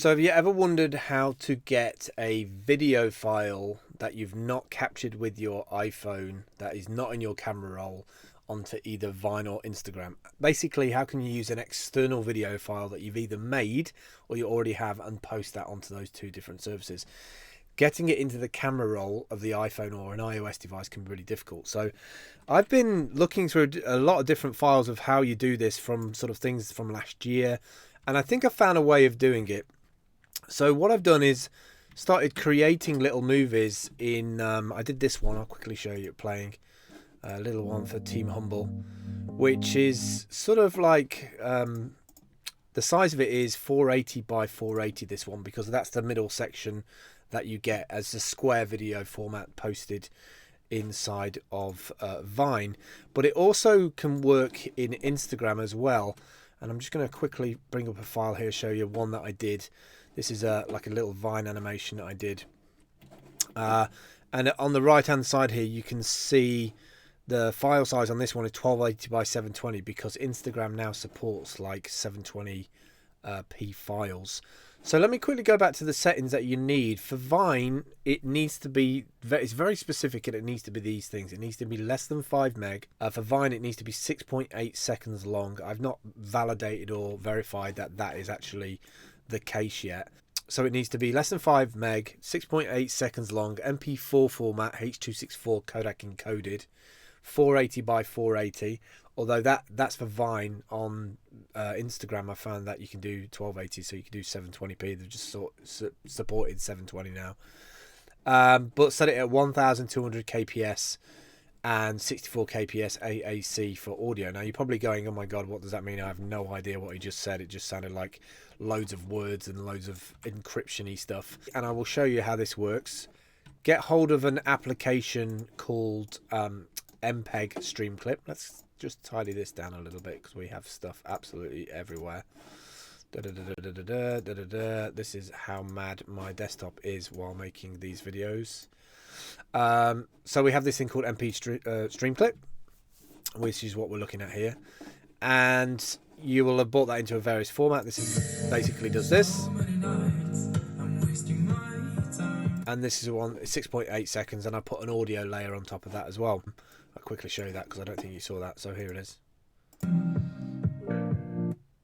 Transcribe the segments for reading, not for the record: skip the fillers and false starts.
So have you ever wondered how to get a video file that you've not captured with your iPhone, that is not in your camera roll, onto either Vine or Instagram? Basically, how can you use an external video file that you've either made or you already have and post that onto those two different services? Getting it into the camera roll of the iPhone or an iOS device can be really difficult. So I've been looking through a lot of different files of how you do this from sort of things from last year, and I think I found a way of doing it. So what I've done is started creating little movies in, I did this one, I'll quickly show you it playing, a little one for Team Humble, which is sort of like, the size of it is 480 by 480, this one, because that's the middle section that you get as a square video format posted inside of Vine. But it also can work in Instagram as well. And I'm just going to quickly bring up a file here, show you one that I did. This is like a little Vine animation that I did. And on the right hand side here, you can see the file size on this one is 1280 by 720 because Instagram now supports like 720p files. So let me quickly go back to the settings that you need. For Vine, it needs to be, it's very specific, and it needs to be these things. It needs to be less than 5 meg. For Vine, it needs to be 6.8 seconds long. I've not validated or verified that that is actually the case yet. So it needs to be less than 5 meg, 6.8 seconds long, MP4 format, H.264 codec encoded, 480 by 480. Although that's for Vine. On Instagram, I found that you can do 1280, so you can do 720p. They've just supported 720 now. But set it at 1200 kps and 64 kps AAC for audio. Now you're probably going, oh my god, what does that mean? I have no idea what he just said. It just sounded like loads of words and loads of encryption-y stuff. And I will show you how this works. Get hold of an application called MPEG Stream Clip. Let's just tidy this down a little bit because we have stuff absolutely everywhere. This is how mad my desktop is while making these videos. So we have this thing called Stream Clip, which is what we're looking at here, and you will have brought that into a various format. This is basically does this, and this is one 6.8 seconds, and I put an audio layer on top of that as well. I'll quickly show you that because I don't think you saw that. So here it is.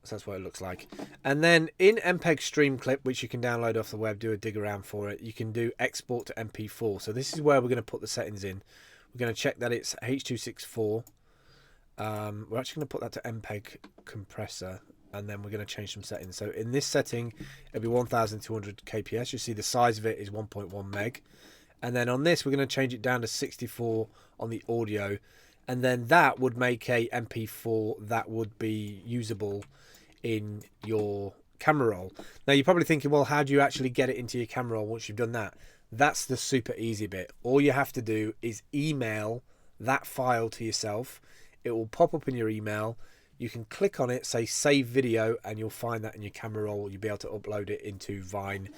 So that's what it looks like. And then in MPEG Stream Clip, which you can download off the web, do a dig around for it, you can do export to MP4. So this is where we're going to put the settings in. We're going to check that it's H.264. We're actually going to put that to MPEG compressor, and then we're going to change some settings. So in this setting, it'll be 1200 kps. You see the size of it is 1.1 meg. And then on this, we're going to change it down to 64 on the audio. And then that would make a MP4 that would be usable in your camera roll. Now, you're probably thinking, well, how do you actually get it into your camera roll once you've done that? That's the super easy bit. All you have to do is email that file to yourself. It will pop up in your email. You can click on it, say save video, and you'll find that in your camera roll. You'll be able to upload it into Vine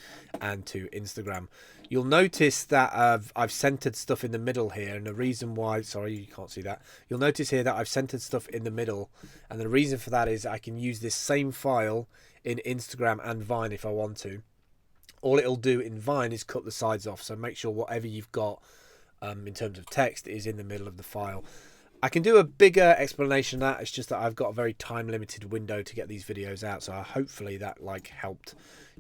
and to Instagram. You'll notice that I've centered stuff in the middle here, and the reason why, sorry, you can't see that. You'll notice here that I've centered stuff in the middle, and the reason for that is I can use this same file in Instagram and Vine if I want to. All it'll do in Vine is cut the sides off, so make sure whatever you've got in terms of text is in the middle of the file. I can do a bigger explanation of that. It's just that I've got a very time limited window to get these videos out, so hopefully that helped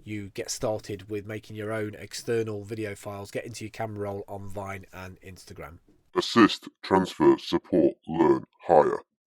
you get started with making your own external video files, get into your camera roll on Vine and Instagram. Assist, transfer, support, learn, hire.